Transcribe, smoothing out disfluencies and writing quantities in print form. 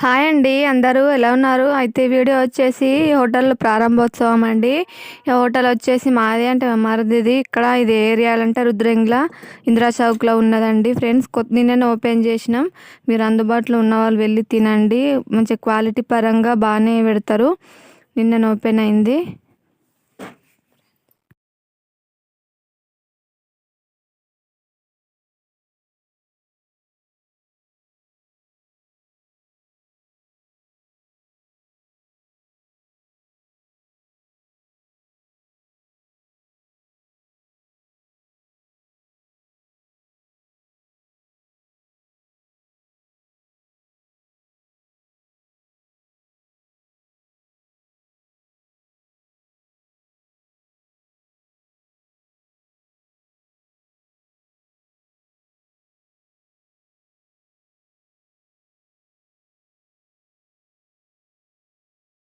Hi అండి, అందరూ ఎలా ఉన్నారు? అయితే వీడియో వచ్చేసి హోటల్ ప్రారంభోత్సవం అండి. ఈ హోటల్ వచ్చేసి మాది అంటే మరిదిది. ఇక్కడ ఇది ఏరియాలు అంటే రుద్రంగిల ఇందిరా చౌక్లో ఉన్నదండి ఫ్రెండ్స్. నిన్ననే ఓపెన్ చేసినాం. మీరు అందుబాటులో ఉన్న వాళ్ళు వెళ్ళి తినండి. మంచి క్వాలిటీ పరంగా బాగానే పెడతారు. నిన్ననే ఓపెన్ అయింది.